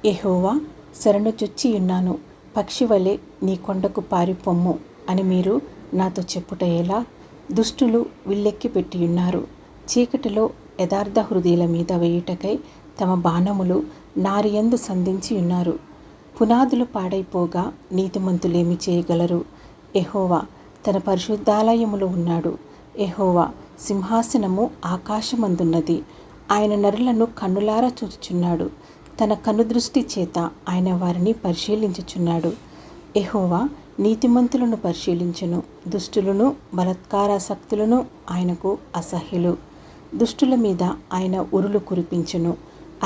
యెహోవా శరణుజొచ్చియున్నాను, పక్షివలె నీ కొండకు పారిపొమ్ము అని మీరు నాతో చెప్పుట ఎలా? దుష్టులు విల్లెక్కి పెట్టియున్నారు, చీకటిలో యథార్థ హృదయుల మీద వేయుటకై తమ బాణములు నారియందు సంధించియున్నారు. పునాదులు పాడైపోగా నీతిమంతులేమి చేయగలరు? యెహోవా తన పరిశుద్ధాలయములో ఉన్నాడు. యెహోవా సింహాసనము ఆకాశమందున్నది. ఆయన నరులను కన్నులారా చూచుచున్నాడు. తన కనుదృష్టి చేత ఆయన వారిని పరిశీలించుచున్నాడు. యెహోవా నీతిమంతులను పరిశీలించును, దుష్టులను బలాత్కారాసక్తులను ఆయనకు అసహ్యులు. దుష్టుల మీద ఆయన ఉరులు కురిపించును,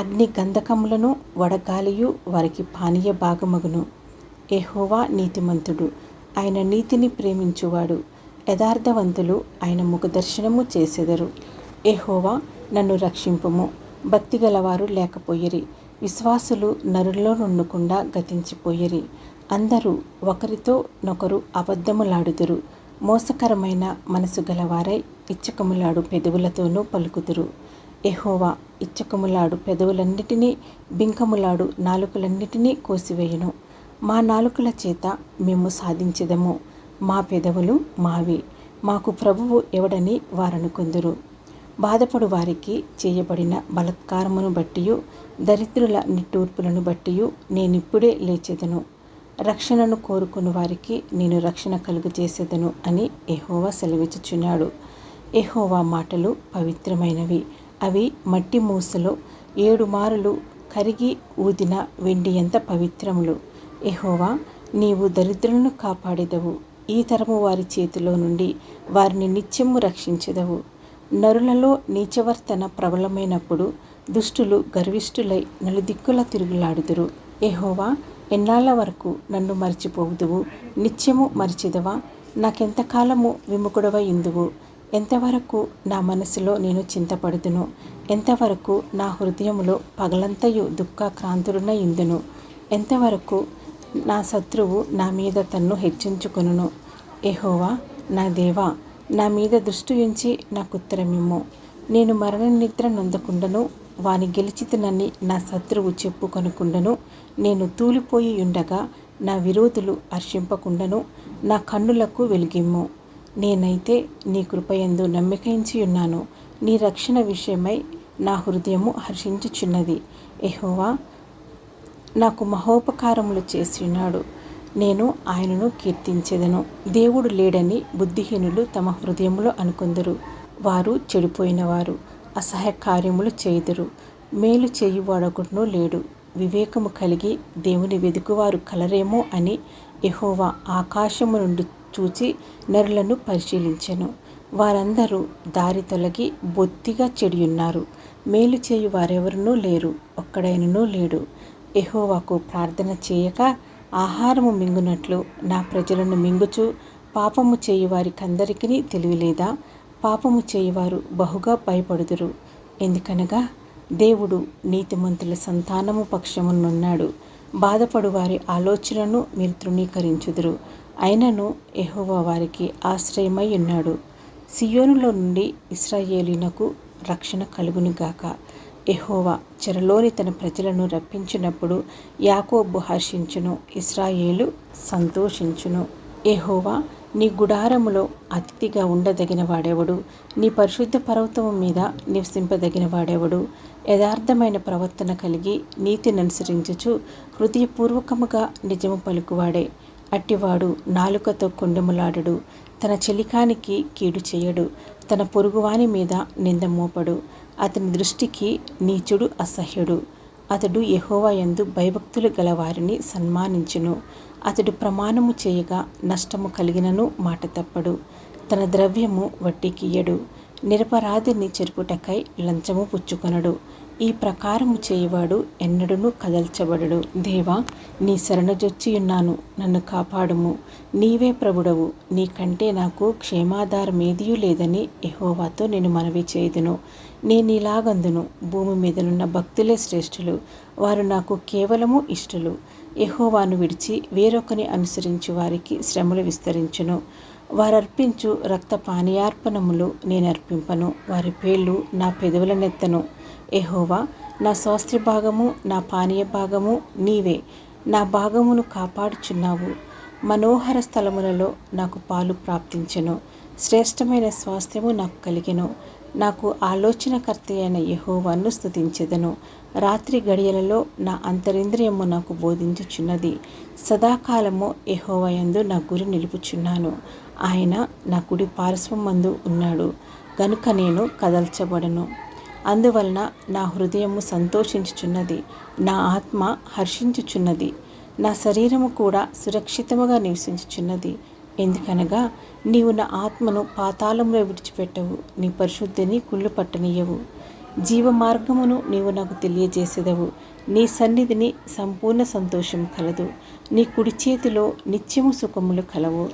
అగ్ని గంధకములను వడగాలియు వారికి పానీయ భాగమగును. యెహోవా నీతిమంతుడు, ఆయన నీతిని ప్రేమించువాడు. యథార్థవంతులు ఆయన ముఖదర్శనము చేసెదరు. యెహోవా నన్ను రక్షింపుము. భక్తిగలవారు లేకపోయిరి, విశ్వాసులు నరుల్లో నుండకుండా గతించిపోయిరి. అందరూ ఒకరితో నొకరు అబద్ధములాడుదురు, మోసకరమైన మనసు గలవారై ఇచ్చకములాడు పెదవులతోనూ పలుకుదురు. యెహోవా ఇచ్చకములాడు పెదవులన్నిటినీ, బింకములాడు నాలుకలన్నిటినీ కోసివేయును. మా నాలుకల చేత మేము సాధించెదము, మా పెదవులు మావి, మాకు ప్రభువు ఎవడని వారనుకొందురు. బాధపడు వారికి చేయబడిన బలాత్కారమును బట్టియు దరిద్రుల నిట్టూర్పులను బట్టియు నేనిప్పుడే లేచెదను. రక్షణను కోరుకుని వారికి నేను రక్షణ కలుగజేసేదను అని యెహోవా సెలవిచ్చుచున్నాడు. యెహోవా మాటలు పవిత్రమైనవి, అవి మట్టి మూసలో 7 మారులు కరిగి ఊదిన వెండి ఎంత పవిత్రములు. యెహోవా నీవు దరిద్రులను కాపాడెదవు, ఈ తరము వారి చేతిలో నుండి వారిని నిత్యము రక్షించెదవు. నరులలో నీచవర్తన ప్రబలమైనప్పుడు దుష్టులు గర్విష్ఠులై నలుదిక్కుల తిరుగులాడుదురు. యెహోవా ఎన్నాళ్ళ వరకు నన్ను మరిచిపోవుదువు? నిత్యము మరిచెదవా? నాకెంతకాలము విముఖుడవై ఇందువు? ఎంతవరకు నా మనసులో నేను చింతపడుదును? ఎంతవరకు నా హృదయములో పగలంతయు దుఃఖాక్రాంతుడనై ఇందును? ఎంతవరకు నా శత్రువు నా మీద తన్ను హెచ్చించుకొనును? యెహోవా నా దేవా, నా మీద దృష్టి ఉంచి నాకుత్తరమిమ్ము. నేను మరణ నిద్ర నొందకుండను, వాని గెలిచితినని నా శత్రువు చెప్పుకొనకుండను. నేను తూలిపోయి ఉండగా నా విరోధులు హర్షింపకుండను. నా కన్నులకు వెలుగిమ్ము. నేనైతే నీ కృపయందు నమ్మికించి ఉన్నాను. నీ రక్షణ విషయమై నా హృదయము హర్షించుచున్నది. యెహోవా నాకు మహోపకారములు చేసియున్నాడు, నేను ఆయనను కీర్తించెదను. దేవుడు లేడని బుద్ధిహీనులు తమ హృదయములో అనుకొందురు. వారు చెడిపోయినవారు, అసహ్య కార్యములు చేయుదురు. మేలు చేయువాడొకడునూ లేడు. వివేకము కలిగి దేవుని వెదుకువారు కలరేమో అని యెహోవా ఆకాశము నుండి చూచి నరులను పరిశీలించెను. వారందరూ దారి తొలగి బొత్తిగా చెడియున్నారు. మేలు చేయు వారెవరునూ లేరు, ఒక్కడైననూ లేడు. యెహోవాకు ప్రార్థన చేయక ఆహారము మింగునట్లు నా ప్రజలను మింగుచు పాపము చేయువారికందరికీ తెలివిలేదా? పాపము చేయువారు బహుగా భయపడుదురు. ఎందుకనగా దేవుడు నీతిమంతుల సంతానము పక్షమునున్నాడు. బాధపడు వారి ఆలోచనను మీరు తృణీకరించుదురు. అయినను యెహోవా వారికి ఆశ్రయమై ఉన్నాడు. సియోనులో నుండి ఇశ్రాయేలీయునకు రక్షణ కలుగునుగాక. యెహోవా చెరలోని తన ప్రజలను రప్పించినప్పుడు యాకోబు హర్షించును, ఇశ్రాయేలు సంతోషించును. యెహోవా నీ గుడారములో అతిథిగా ఉండదగిన వాడెవడు? నీ పరిశుద్ధ పర్వతము మీద నివసింపదగిన వాడెవడు? యథార్థమైన ప్రవర్తన కలిగి నీతిని అనుసరించుచు హృదయపూర్వకముగా నిజము పలుకువాడే. అట్టివాడు నాలుకతో కొండెములాడడు, తన చెలికానికి కీడు చేయడు, తన పొరుగువాని మీద నింద మోపడు. అతని దృష్టికి నీచుడు అసహ్యుడు. అతడు యెహోవా యందు భయభక్తులు గల వారిని సన్మానించును. అతడు ప్రమాణము చేయగా నష్టము కలిగినను మాట తప్పడు. తన ద్రవ్యము వడ్డీకియ్యడు. నిరపరాధిని చెరుపుటకై లంచము పుచ్చుకొనడు. ఈ ప్రకారము చేయువాడు ఎన్నడూనూ కదల్చబడడు. దేవా, నీ శరణుజొచ్చియున్నాను, నన్ను కాపాడుము. నీవే ప్రభుడవు, నీకంటే నాకు క్షేమాధారమేదియూ లేదని యెహోవాతో నేను మనవి చేయుదును. నేనిలాగందును, భూమి మీదనున్న భక్తులే శ్రేష్ఠులు, వారు నాకు కేవలము ఇష్టలు. యెహోవాను విడిచి వేరొకని అనుసరించు వారికి శ్రమలు విస్తరించును. వారర్పించు రక్త పానీయార్పణములు నేనర్పింపను, వారి పేర్లు నా పెదవులనెత్తను. యెహోవా, నా స్వాస్థ్య భాగము, నా పానీయ భాగము నీవే. నా భాగమును కాపాడుచున్నావు. మనోహర స్థలములలో నాకు పాలు ప్రాప్తించెను. శ్రేష్టమైన స్వాస్థ్యము నాకు కలిగెను. నాకు ఆలోచనకర్త అయిన యెహోవాను స్తుతించెదను. రాత్రి గడియలలో నా అంతరింద్రియము నాకు బోధించుచున్నది. సదాకాలము యెహోవా యందు నా గురి నిలుపుచున్నాను. ఆయన నా కుడి పార్శ్వమందు ఉన్నాడు గనుక నేను కదల్చబడను. అందువలన నా హృదయము సంతోషించుచున్నది, నా ఆత్మ హర్షించుచున్నది, నా శరీరము కూడా సురక్షితముగా నివసించుచున్నది. ఎందుకనగా నీవు నా ఆత్మను పాతాళంలో విడిచిపెట్టవు, నీ పరిశుద్ధిని కుళ్ళు పట్టనీయవు. జీవ మార్గమును నీవు నాకు తెలియజేసేదవు. నీ సన్నిధిని సంపూర్ణ సంతోషం కలదు. నీ కుడి చేతిలో నిత్యము సుఖములు కలవు.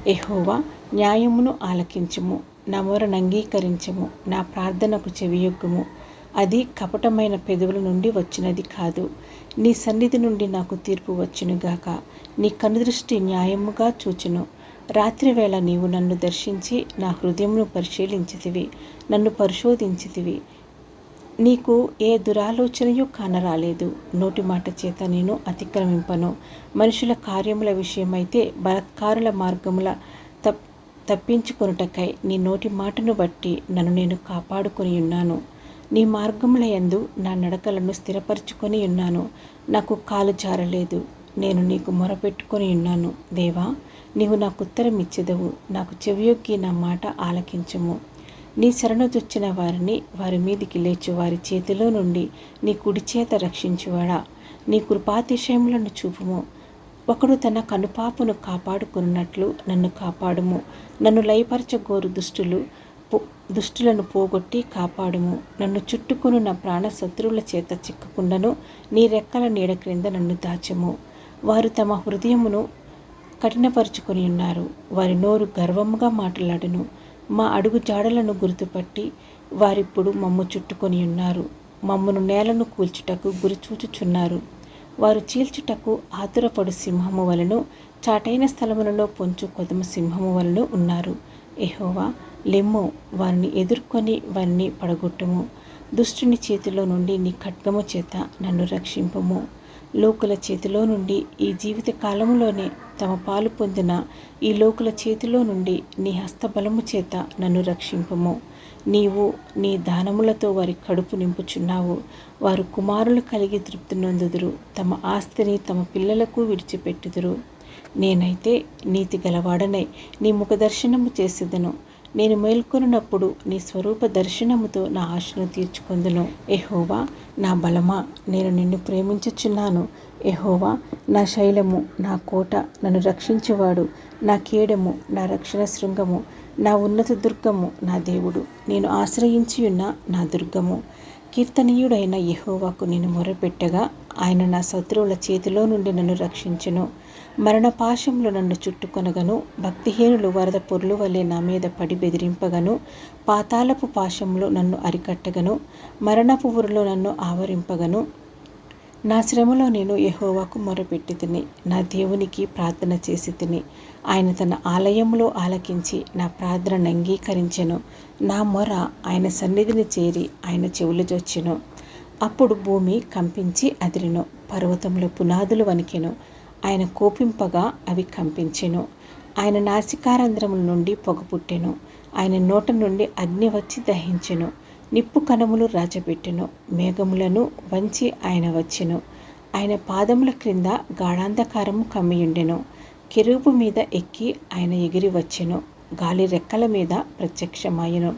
యెహోవా, న్యాయమును ఆలకించుము, నా మొరను అంగీకరించుము, నా ప్రార్థనకు చెవియొగ్గుము. అది కపటమైన పెదవుల నుండి వచ్చినది కాదు. నీ సన్నిధి నుండి నాకు తీర్పు వచ్చునుగాక. నీ కనుదృష్టి న్యాయముగా చూచును. రాత్రివేళ నీవు నన్ను దర్శించి నా హృదయమును పరిశీలించితివి, నన్ను పరిశోధించితివి. నీకు ఏ దురాలోచనయు కానరాలేదు. నోటి మాట చేత నేను అతిక్రమింపను. మనుషుల కార్యముల విషయమైతే బలాత్కారుల మార్గముల తప్పించుకొనుటకై నీ నోటి మాటను బట్టి నన్ను నేను కాపాడుకొని ఉన్నాను. నీ మార్గముల యందు నా నడకలను స్థిరపరచుకొని ఉన్నాను. నాకు కాలు జారలేదు. నేను నీకు మొరపెట్టుకొని ఉన్నాను. దేవా, నీవు నాకు ఉత్తరం ఇచ్చెదవు. నాకు చెవియొగ్గి నా మాట ఆలకించుము. నీ శరణుజొచ్చిన వారిని వారి మీదికి లేచు వారి చేతిలో నుండి నీ కుడి చేత రక్షించువాడా, నీ కృపాతిశయములను చూపుము. ఒకడు తన కనుపాపును కాపాడుకున్నట్లు నన్ను కాపాడుము. నన్ను లయపరచగోరు దుష్టులను పోగొట్టి కాపాడుము. నన్ను చుట్టుకుని నా ప్రాణ శత్రువుల చేత చిక్కకుండాను నీ రెక్కల నీడ క్రింద నన్ను దాచము. వారు తమ హృదయమును కఠినపరుచుకొని ఉన్నారు. వారి నోరు గర్వముగా మాట్లాడును. మా అడుగు జాడలను గుర్తుపట్టి వారిప్పుడు మమ్ము చుట్టుకొని ఉన్నారు. మమ్మను నేలను కూల్చుటకు గురిచూచుచున్నారు. వారు చీల్చుటకు ఆతురపడు సింహము వలెను, చాటైన స్థలములలో పొంచు కొదమ సింహము వలెను ఉన్నారు. యెహోవా, లెమ్ము, వారిని ఎదుర్కొని వారిని పడగొట్టుము. దుష్టుని చేతిలో నుండి నీ ఖడ్గము చేత నన్ను రక్షింపుము. లోకుల చేతిలో నుండి ఈ జీవిత కాలములోనే తమ పాలు పొందిన ఈ లోకుల చేతిలో నుండి నీ హస్తబలము చేత నన్ను రక్షింపుము. నీవు నీ దానములతో వారి కడుపు నింపుచున్నావు. వారు కుమారులు కలిగి తృప్తి నొందుదురు. తమ ఆస్తిని తమ పిల్లలకు విడిచిపెట్టుదురు. నేనైతే నీతి గలవాడనై నీ ముఖదర్శనము చేసేదను. నేను మేల్కొనున్నప్పుడు నీ స్వరూప దర్శనముతో నా ఆశను తీర్చుకొందును. యెహోవా, నా బలమా, నేను నిన్ను ప్రేమించుచున్నాను. యెహోవా, నా శైలము, నా కోట, నన్ను రక్షించువాడు, నా కేడము, నా రక్షణ శృంగము, నా ఉన్నత దుర్గము, నా దేవుడు, నేను ఆశ్రయించియున్న నా దుర్గము. కీర్తనీయుడైన యెహోవాకు నేను మొరపెట్టగా ఆయన నా శత్రువుల చేతిలో నుండి నన్ను రక్షించును. మరణపాశములు నన్ను చుట్టుకొనగను, భక్తిహీనులు వరద పొర్లు వలె నా మీద పడి బెదిరింపగను, పాతాళపు పాశములు నన్ను అరికట్టగను, మరణపు ఊరిలో నన్ను ఆవరింపగను. నా శ్రమలో నేను యెహోవాకు మొరపెట్టి తిని, నా దేవునికి ప్రార్థన చేసి తిని. ఆయన తన ఆలయములో ఆలకించి నా ప్రార్థనను అంగీకరించెను. నా మొర ఆయన సన్నిధిని చేరి ఆయన చెవులు జొచ్చెను. అప్పుడు భూమి కంపించి అదిరెను, పర్వతముల పునాదులు వణికెను. ఆయన కోపింపగా అవి కంపించెను. ఆయన నాసికారంధ్రముల నుండి పొగ పుట్టెను. ఆయన నోట నుండి అగ్ని వచ్చి దహించెను. నిప్పు కణములు రాజబెట్టెను. మేఘములను వంచి ఆయన వచ్చెను. ఆయన పాదముల క్రింద గాఢాంధకారము కమ్మియుండెను. కెరూబు మీద ఎక్కి ఆయన ఎగిరి వచ్చెను. గాలి రెక్కల మీద ప్రత్యక్షమాయెను.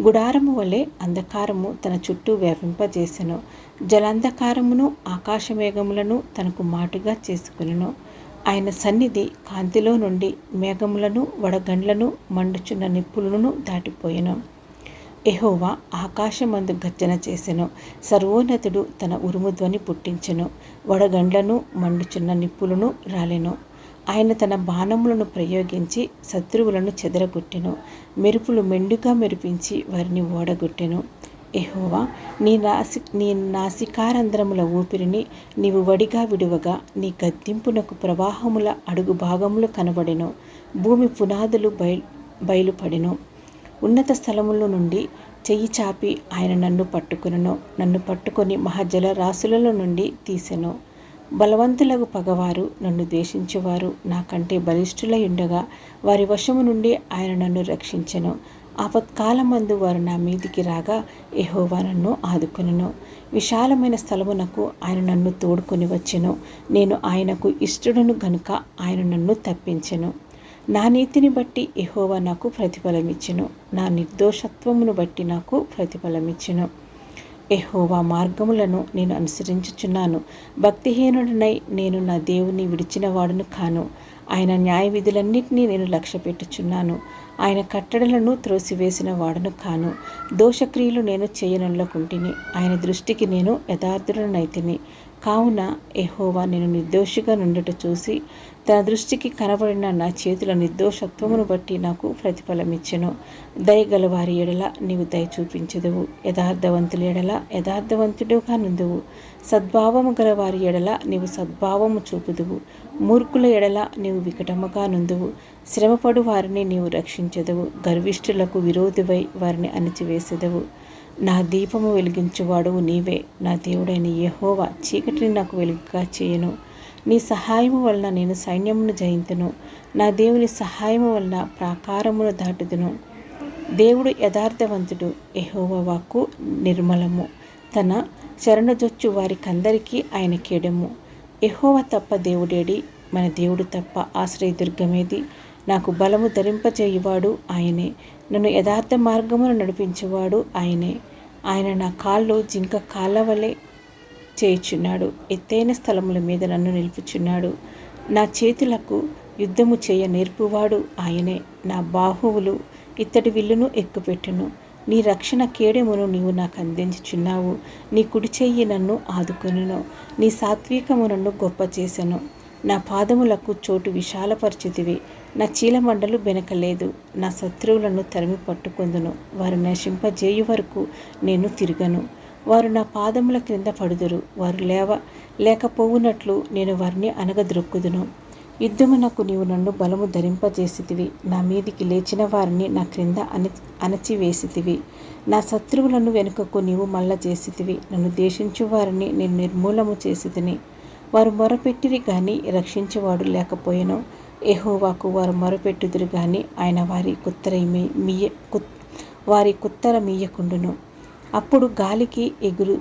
గుడారము వలె అంధకారము తన చుట్టూ వ్యాపింపజేసెను. జలాంధకారమును ఆకాశమేఘములను తనకు మాటుగా చేసుకొనెను. ఆయన సన్నిధి కాంతిలో నుండి మేఘములను వడగండ్లను మండుచున్న నిప్పులను దాటిపోయెను. యెహోవా ఆకాశమందు గర్జన చేసెను. సర్వోన్నతుడు తన ఉరుము ధ్వని పుట్టించెను. వడగండ్లను మండుచున్న నిప్పులను రాలెను. ఆయన తన బాణములను ప్రయోగించి శత్రువులను చెదరగొట్టెను. మెరుపులు మెండుగా మెరిపించి వారిని ఓడగొట్టెను. యెహోవా, నీ నాసికారంధ్రముల ఊపిరిని నీవు వడిగా విడువగా నీ గద్దింపునకు ప్రవాహముల అడుగు భాగములు కనబడెను. భూమి పునాదులు బయలుపడెను. ఉన్నత స్థలముల నుండి చెయ్యి చాపి ఆయన నన్ను పట్టుకొనెను. నన్ను పట్టుకొని మహాజల రాశులలో నుండి తీసెను. బలవంతులకు పగవారు, నన్ను ద్వేషించువారు నాకంటే బలిష్ఠులై ఉండగా వారి వశము నుండి ఆయన నన్ను రక్షించెను. ఆపత్కాలమందు వారు నా మీదికి రాగా యెహోవా నన్ను ఆదుకొనెను. విశాలమైన స్థలమునకు ఆయన నన్ను తోడుకొని వచ్చెను. నేను ఆయనకు ఇష్టడును గనుక ఆయన నన్ను తప్పించెను. నా నీతిని బట్టి యెహోవా నాకు ప్రతిఫలమిచ్చెను. నా నిర్దోషత్వమును బట్టి నాకు ప్రతిఫలమిచ్చెను. యెహోవా మార్గములను నేను అనుసరించుచున్నాను. భక్తిహీనుడనై నేను నా దేవుని విడిచిన వాడును కాను. ఆయన న్యాయ విధులన్నింటినీ నేను లక్ష్యపెట్టుచున్నాను. ఆయన కట్టడలను త్రోసివేసిన వాడును కాను. దోషక్రియలు నేను చేయనొల్లకుంటిని. ఆయన దృష్టికి నేను యథార్థుడనైతిని. కావున యెహోవా నేను నిర్దోషిగా నుండుట చూసి తన దృష్టికి కనబడిన నా చేతుల నిర్దోషత్వమును బట్టి నాకు ప్రతిఫలమిచ్చెను. దయగల వారి ఎడల నీవు దయ చూపించెదవు. యథార్థవంతుల ఎడల యథార్థవంతుడుగా నుందువు. సద్భావము గల వారి ఎడల నీవు సద్భావము చూపుదువు. మూర్ఖుల ఎడల నీవు వికటముగా నుందువు. శ్రమపడు వారిని నీవు రక్షించెదవు. గర్విష్ఠులకు విరోధివై వారిని అణిచివేసెదవు. నా దీపము వెలిగించువాడువు నీవే. నా దేవుడైన యెహోవా చీకటిని నాకు వెలుగుగా చేయను. నీ సహాయము వలన నేను సైన్యమును జయింతును. నా దేవుని సహాయము వలన ప్రాకారమును దాటుదును. దేవుడు యథార్థవంతుడు. యెహోవా వాక్కు నిర్మలము. తన శరణుజొచ్చు వారికందరికీ ఆయన కేడము. యెహోవా తప్ప దేవుడేడి? మన దేవుడు తప్ప ఆశ్రయదుర్గమేది? నాకు బలము ధరింపజేయువాడు ఆయనే. నన్ను యథార్థ మార్గమును నడిపించేవాడు ఆయనే. ఆయన నా కాళ్ళు జింక కాళ్ళ వలె చేయుచున్నాడు. ఎత్తైన స్థలముల మీద నన్ను నిలుపుచున్నాడు. నా చేతులకు యుద్ధము చేయ నేర్పువాడు ఆయనే. నా బాహువులు ఇత్తడి విల్లును ఎక్కుపెట్టును. నీ రక్షణ కేడెమును నీవు నాకు అందించుచున్నావు. నీ కుడి చెయ్యి నన్ను ఆదుకొనును. నీ సాత్వికము నన్ను గొప్ప చేసెను. నా పాదములకు చోటు విశాలపరచితివి. నా చీలమండలు బెనకలేదు. నా శత్రువులను తరిమి పట్టుకొందును. వారు నశింపజేయు వరకు నేను తిరగను. వారు నా పాదముల క్రింద పడుదురు. వారు లేకపోవునట్లు నేను వారిని అనగద్రొక్కుదును. యుద్ధమునకు నీవు నన్ను బలము ధరింపజేసితివి. నా మీదికి లేచిన వారిని నా క్రింద అణచివేసితివి. నా శత్రువులను వెనుకకు నీవు మల్ల చేసితివి. నన్ను దేశించు వారిని నేను నిర్మూలము చేసితిని. వారు మొరపెట్టిరి గాని రక్షించేవాడు లేకపోయెను. యెహోవాకు వారు మొరపెట్టుదురు గాని ఆయన వారి కుత్తర మీయకుండును. అప్పుడు గాలికి ఎగురు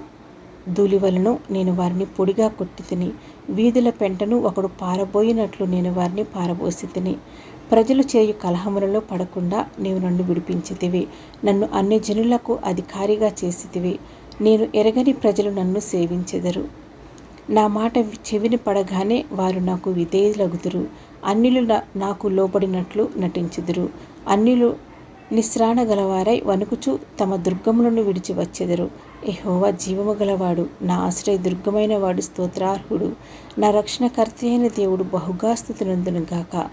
ధూళివలను నేను వారిని పొడిగా కొట్టితిని. వీధుల పెంటను ఒకడు పారబోయినట్లు నేను వారిని పారబోసితిని. ప్రజలు చేయు కలహములలో పడకుండా నీవు నన్ను విడిపించితివి. నన్ను అన్ని జనులకు అధికారిగా చేసితివి. నేను ఎరగని ప్రజలు నన్ను సేవించెదరు. నా మాట చెవిని పడగానే వారు నాకు విధేయులగుదురు. అన్యులు నాకు లోబడినట్లు నటించుదురు. అన్యులు నిస్రాణ గలవారై వణుకుచు తమ దుర్గములను విడిచి వచ్చెదరు. యెహోవా జీవము గలవాడు. నా ఆశ్రయ దుర్గమైన వాడు స్తోత్రార్హుడు. నా రక్షణకర్త అయిన దేవుడు బహుగా స్తుతినందును గాక.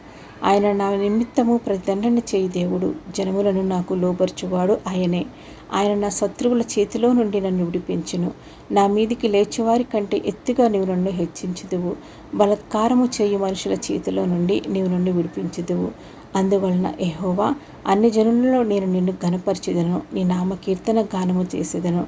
ఆయన నా నిమిత్తము ప్రతిదండన చేయి దేవుడు. జనములను నాకు లోబర్చువాడు ఆయనే. ఆయన నా శత్రువుల చేతిలో నుండి నన్ను విడిపించును. నా మీదికి లేచేవారి కంటే ఎత్తుగా నీవు నన్ను హెచ్చించుదువు. బలాత్కారము చేయు మనుషుల చేతిలో నుండి నీవు నన్ను విడిపించుదువు. అందువలన యెహోవా అన్ని జనులలో నేను నిన్ను ఘనపరచెదను. నీ నామ కీర్తన గానము చేసేదను.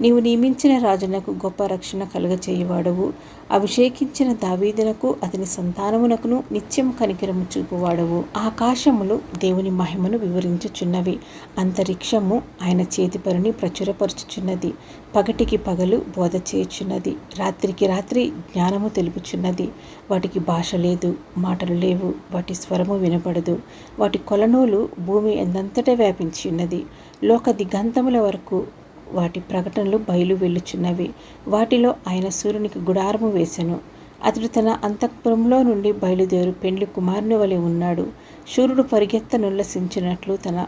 నీవు నియమించిన రాజునకు గొప్ప రక్షణ కలుగచేయువాడవు. అభిషేకించిన దావీదునకు అతని సంతానమునకును నిత్యం కనికరము చూపువాడవు. ఆకాశములు దేవుని మహిమను వివరించుచున్నవి. అంతరిక్షము ఆయన చేతి పనిని ప్రచురపరుచుచున్నది. పగటికి పగలు బోధ చేయుచున్నది. రాత్రికి రాత్రి జ్ఞానము తెలుపుచున్నది. వాటికి భాష లేదు, మాటలు లేవు. వాటి స్వరము వినపడదు. వాటి కొలనూలు భూమి ఎందంతటా వ్యాపించి ఉన్నది. లోక దిగంతముల వరకు వాటి ప్రకటనలు బయలు వెళ్ళుచున్నవి. వాటిలో ఆయన సూర్యునికి గుడారము వేసెను. అతడు తన అంతఃపురంలో నుండి బయలుదేరు పెండ్లి కుమారుని వలె ఉన్నాడు. సూర్యుడు పరిగెత్తనుల్లసించినట్లు తన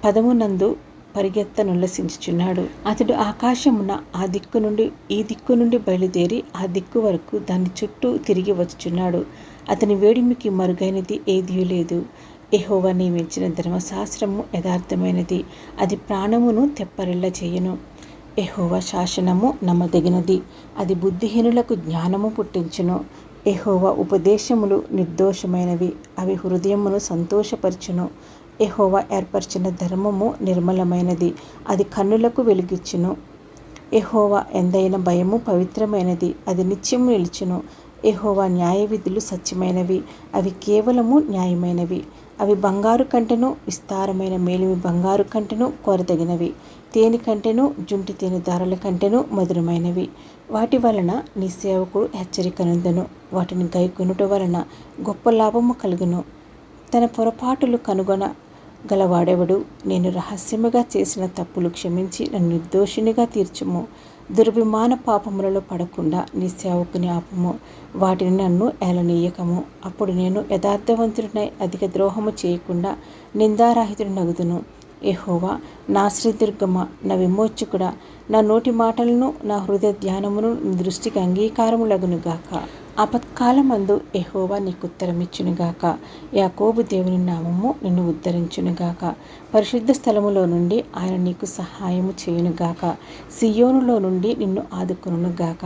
పదమునందు పరిగెత్తనుల్లసించుచున్నాడు. అతడు ఆకాశమున ఆ దిక్కు నుండి ఈ దిక్కు నుండి బయలుదేరి ఆ దిక్కు వరకు దాని చుట్టూ తిరిగి వచ్చుచున్నాడు. అతని వేడిమికి మరుగైనది ఏదీ లేదు. యెహోవా నియమించిన ధర్మశాస్త్రము యథార్థమైనది. అది ప్రాణమును తెప్పరిల్ల చేయును. యెహోవా శాసనము నమ్మదగినది. అది బుద్ధిహీనులకు జ్ఞానము పుట్టించును. యెహోవా ఉపదేశములు నిర్దోషమైనవి. అవి హృదయమును సంతోషపరచును. యెహోవా ఏర్పరిచిన ధర్మము నిర్మలమైనది, అది కన్నులకు వెలుగిచ్చును. యెహోవా ఎందైన భయము పవిత్రమైనది, అది నిత్యము నిలుచును. యెహోవా న్యాయ విధులు సత్యమైనవి, అవి కేవలము న్యాయమైనవి. అవి బంగారు కంటెను విస్తారమైన మేలిమి బంగారు కంటెను కోరదగినవి, తేనె కంటెను జుంటి తేనె దారుల కంటెను మధురమైనవి. వాటి వలన నీ సేవకుడు హెచ్చరికనందును, వాటిని గైకొనుట వలన గొప్ప లాభము కలుగును. తన పొరపాటులు కనుగొన గలవాడెవడు? నేను రహస్యముగా చేసిన తప్పులు క్షమించి నన్ను నిర్దోషినిగా తీర్చుము. దురభిమాన పాపములలో పడకుండా నీ సేవకుని ఆపుము, వాటిని నన్ను ఏలనీయకము. అప్పుడు నేను యథార్థవంతుడినై అధిక ద్రోహము చేయకుండా నిందారహితుడినగుదును. యెహోవా నా శ్రీదుర్గమా, నా విమోచకుడా, నా నోటి మాటలను నా హృదయ ధ్యానమును నీ దృష్టికి అంగీకారములగునుగాక. ఆపత్కాలమందు యెహోవా నీకు ఉత్తరమిచ్చునుగాక. యాకోబు దేవుని నామము నిన్ను ఉద్ధరించునుగాక. పరిశుద్ధ స్థలములో నుండి ఆయన నీకు సహాయము చేయునుగాక. సియోనులో నుండి నిన్ను ఆదుకొనుగాక.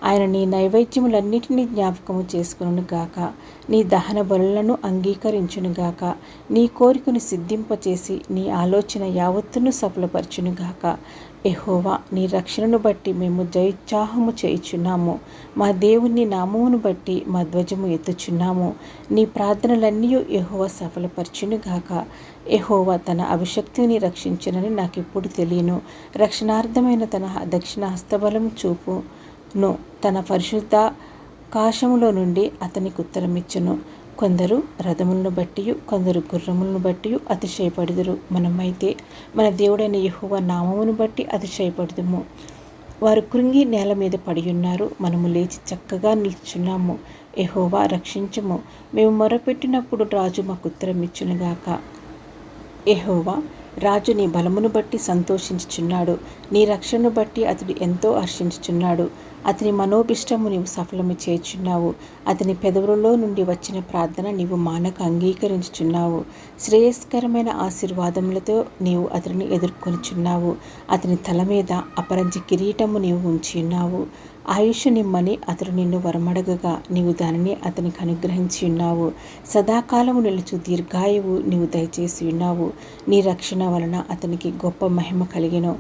ఆయన నీ నైవేద్యములన్నిటినీ జ్ఞాపకము చేసుకొనుగాక. నీ దహన బలులను అంగీకరించునుగాక. నీ కోరికను సిద్ధింపచేసి నీ ఆలోచన యావత్తును సఫలపరచునుగాక. యెహోవా నీ రక్షణను బట్టి మేము జయోత్సాహము చేయుచున్నాము. మా దేవుని నామమును బట్టి మా ధ్వజము ఎత్తుచున్నాము. నీ ప్రార్థనలన్నీ యెహోవా సఫలపరచునుగాక. యెహోవా తన అభిషక్తిని రక్షించునని నాకెప్పుడు తెలియను. రక్షణార్థమైన తన దక్షిణ హస్తబలము చూపును. తన పరిశుద్ధ కాశములో నుండి అతనికి ఉత్తరమిచ్చును. కొందరు రథములను బట్టి, కొందరు గుర్రములను బట్టి అతిశయపడుదురు. మనమైతే మన దేవుడైన యెహోవా నామమును బట్టి అతిశయపడుదుము. వారు కృంగి నేల మీద పడియున్నారు, మనము లేచి చక్కగా నిల్చున్నాము. యెహోవా రక్షించుము, మేము మొరపెట్టినప్పుడు రాజు మాకు ఉత్తరమిచ్చునుగాక. యెహోవా రాజు నీ బలమును బట్టి సంతోషించుచున్నాడు, నీ రక్షణను బట్టి అతడు ఎంతో హర్షించుచున్నాడు. అతని మనోభిష్టము నీవు సఫలము చేయుచున్నావు. అతని పెదవులలో నుండి వచ్చిన ప్రార్థన నీవు మానక అంగీకరించుచున్నావు. శ్రేయస్కరమైన ఆశీర్వాదములతో నీవు అతనిని ఎదుర్కొనుచున్నావు. అతని తల మీద అపరంజి కిరీటము నీవు ఉంచియున్నావు. ఆయుష్ నిమ్మని అతడు నిన్ను వరమడగగా నీవు దానిని అతనికి అనుగ్రహించి ఉన్నావు. సదాకాలము నిలుచు దీర్ఘాయువు నీవు దయచేసి ఉన్నావు. నీ రక్షణ వలన అతనికి గొప్ప మహిమ కలిగెను.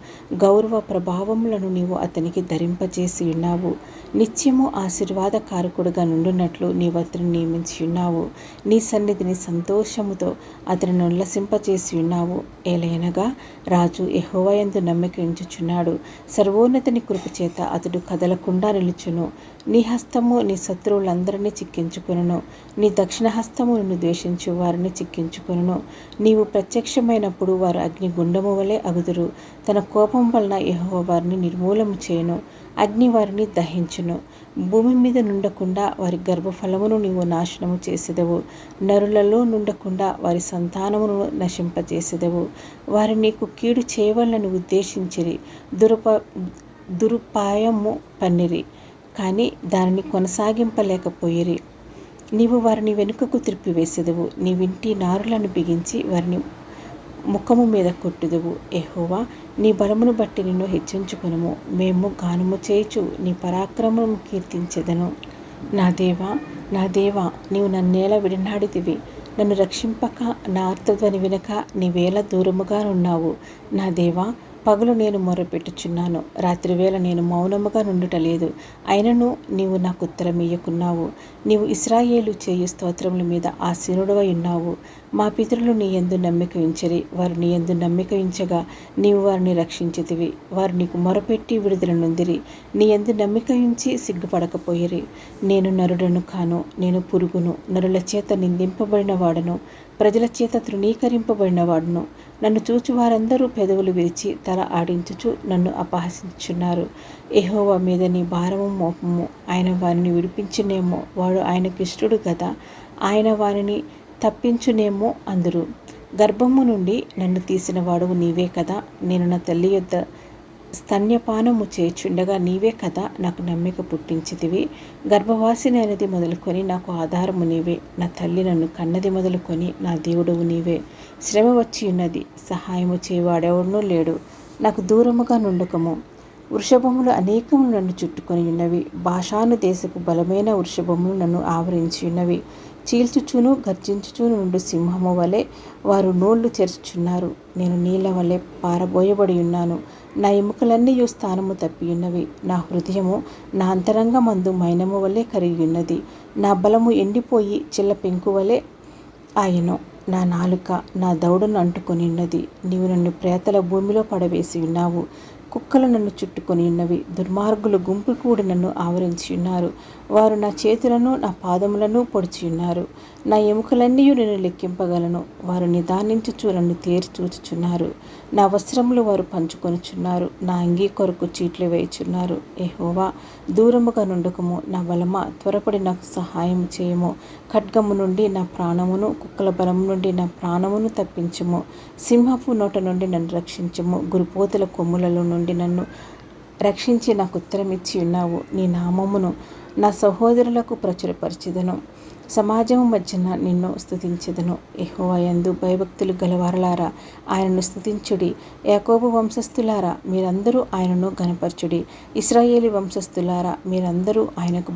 గౌరవ ప్రభావములను నీవు అతనికి ధరింపజేసి ఉన్నావు. నిత్యము ఆశీర్వాదకారకుడుగా నుండునట్లు నీవు అతన్ని నియమించి ఉన్నావు. నీ సన్నిధిని సంతోషముతో అతనిని ఉల్లసింపచేసి ఉన్నావు. ఏలయనగా రాజు యెహోవా యందు నమ్మిక ఉంచుచున్నాడు. సర్వోన్నతుని కృపచేత అతడు కదలకుండా నిలుచును. నీ హస్తము నీ శత్రువులందరినీ చిక్కించుకొనును. నీ దక్షిణ హస్తము నిన్ను ద్వేషించు వారిని చిక్కించుకొనును. నీవు ప్రత్యక్షమైనప్పుడు వారు అగ్నిగుండము వలె అగుదురు. తన కోపం వలన యెహోవా వారిని నిర్మూలము చేయును. అగ్ని వారిని దహించును. భూమి మీద నుండకుండా వారి గర్భఫలమును నీవు నాశనము చేసేదవు. నరులలో నుండకుండా వారి సంతానమును నశింపచేసేదవు. వారు నీకు కీడు చేయవలనని ఉద్దేశించిరి, దురుపాయము పన్నిరి, కానీ దానిని కొనసాగింపలేకపోయిరి. నీవు వారిని వెనుకకు త్రిప్పివేసెదవు. నీ వింటి నారులను బిగించి వారిని ముఖము మీద కొట్టుదువు. యెహోవా నీ బలమును బట్టి నిన్ను హెచ్చించుకొనుము. మేము గానము చేయుచు నీ పరాక్రమము కీర్తించెదను. నా దేవా, నా దేవా, నీవు నన్నేల విడనాడితివి. నన్ను రక్షింపక నా ఆర్తధ్వని వినక నీవేళ దూరముగా ఉన్నావు. నా దేవా, పగలు నేను మొరపెట్టుచున్నాను, రాత్రివేళ నేను మౌనముగా నుండుటలేదు. అయినను నీవు నాకు ఉత్తరం ఇయ్యకున్నావు. నీవు ఇశ్రాయేలు చేయు స్తోత్రముల మీద ఆసీనుడవై ఉన్నావు. మా పితరులు నీ యందు నమ్మిక ఉంచిరి. వారు నీ యందు నమ్మిక ఉంచగా నీవు వారిని రక్షించితివి. వారు నీకు మొరపెట్టి విడుదల నొందిరి. నీ యందు నమ్మిక ఉంచి సిగ్గుపడకపోయిరి. నేను నరుడను కాను, నేను పురుగును, నరుల చేత నిందింపబడిన వాడను, ప్రజల చేత తృణీకరింపబడిన వాడును. నన్ను చూచి వారందరూ పెదవులు విరిచి తల ఆడించుచు నన్ను అపహసించుచున్నారు. యెహోవా మీద నీ భారము మోపము, ఆయన వారిని విడిపించునేమో. వాడు ఆయనకు ఇష్టడు కదా, ఆయన వారిని తప్పించునేమో అందురు. గర్భము నుండి నన్ను తీసిన వాడువు నీవే కదా. నేను నా తల్లి యొద్ద స్తన్యపానము చేయుచుండగా నీవే కదా నాకు నమ్మిక పుట్టించితివి. గర్భవాసిని అనేది మొదలుకొని నాకు ఆధారము నీవే. నా తల్లి నన్ను కన్నది మొదలుకొని నా దేవుడవు నీవే. శ్రమ వచ్చి ఉన్నది, సహాయము చేయవాడెవడనూ లేడు. నాకు దూరముగా నుండుకము. వృషభములు అనేకములు నన్ను చుట్టుకొని ఉన్నవి. భాషాను దేశపు బలమైన వృషభములు నన్ను ఆవరించి ఉన్నవి. చీల్చుచూను గర్జించుచూను నుండి సింహము వలె వారు నోళ్లు తెరుచుచున్నారు. నేను నీళ్ల వలె పారబోయబడి ఉన్నాను. నా ఎముకలన్నీ స్థానము తప్పియున్నవి. నా హృదయము నా అంతరంగమందు మైనము వలె కరిగి ఉన్నది. నా బలము ఎండిపోయి చిల్ల పెంకు వలె ఆయను. నా నాలుక నా దవడను అంటుకొని ఉన్నది. నీవు నన్ను ప్రేతల భూమిలో పడవేసి ఉన్నావు. కుక్కలు నన్ను చుట్టుకొని ఉన్నవి. దుర్మార్గులు గుంపు కూడి నన్ను ఆవరించి ఉన్నారు. వారు నా చేతులను నా పాదములను పొడిచి ఉన్నారు. నా ఎముకలన్నీ నేను లెక్కింపగలను. వారు నిదానించుచు నన్ను తేరి చూచుచున్నారు. నా వస్త్రములు వారు పంచుకొనుచున్నారు. నా అంగీ కొరకు చీట్లు వేయుచున్నారు. యెహోవా, దూరముగా నుండుకము. నా బలమా, త్వరపడి నాకు సహాయం చేయము. ఖడ్గము నుండి నా ప్రాణమును, కుక్కల బలము నుండి నా ప్రాణమును తప్పించుము. సింహపు నోట నుండి నన్ను రక్షించుము. గురుపోతుల కొమ్ములలో నుండి నన్ను రక్షించి నాకు ఉత్తరమిచ్చి ఉన్నావు. నీ నామమును నా సహోదరులకు ప్రచురపరచెదను. సమాజము మధ్యన నిన్ను స్తుతించెదను. యెహోవా యందు భయభక్తులు గలవారలారా ఆయనను స్తుతించుడి. యాకోబు వంశస్థులారా మీరందరూ ఆయనను ఘనపరచుడి. ఇశ్రాయేలు వంశస్థులారా మీరందరూ ఆయనకు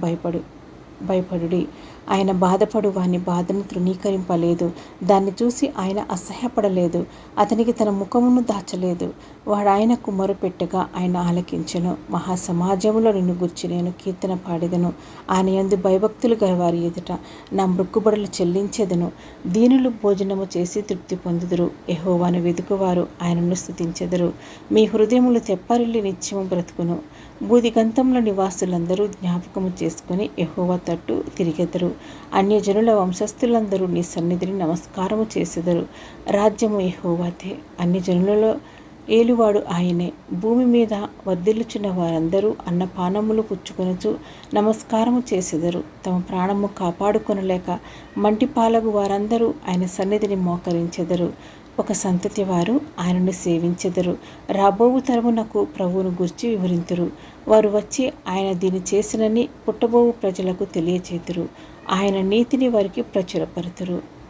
భయపడుడి. ఆయన బాధపడు వాని బాధను తృణీకరింపలేదు. దాన్ని చూసి ఆయన అసహ్యపడలేదు. అతనికి తన ముఖమును దాచలేదు. వాడు ఆయనకు మొరపెట్టగా ఆయన ఆలకించెను. మహాసమాజములో నిన్ను గూర్చి నేను కీర్తన పాడెదను. ఆయన యందు భయభక్తులు గలవారి ఎదుట నా మృక్కుబడులు చెల్లించెదను. దీనులు భోజనము చేసి తృప్తి పొందుదురు. యెహోవాను వెదుకువారు ఆయనను స్తుతించెదరు. మీ హృదయములు తెప్పరిల్లి నిత్యము బ్రతుకును. బూదిగంతముల నివాసులందరూ జ్ఞాపకము చేసుకుని యెహోవా తట్టు తిరిగెదరు. అన్యజనుల వంశస్థులందరూ నీ సన్నిధిని నమస్కారము చేసెదరు. రాజ్యము యెహోవాదే, అన్యజనులలో ఏలువాడు ఆయనే. భూమి మీద వర్ధిల్లుచున్న వారందరూ అన్నపానములు పుచ్చుకొనుచు నమస్కారము చేసెదరు. తమ ప్రాణము కాపాడుకొనలేక మంటిపాలగు వారందరూ ఆయన సన్నిధిని మోకరించెదరు. ఒక సంతతి వారు ఆయనను సేవించెదరు. రాబోవు తరమునకు ప్రభువును గూర్చి వివరింతురు. వారు వచ్చి ఆయన దీన్ని చేసినని పుట్టబోవు ప్రజలకు తెలియచేతురు. ఆయన నీతిని వారికి ప్రచురపరుతురు.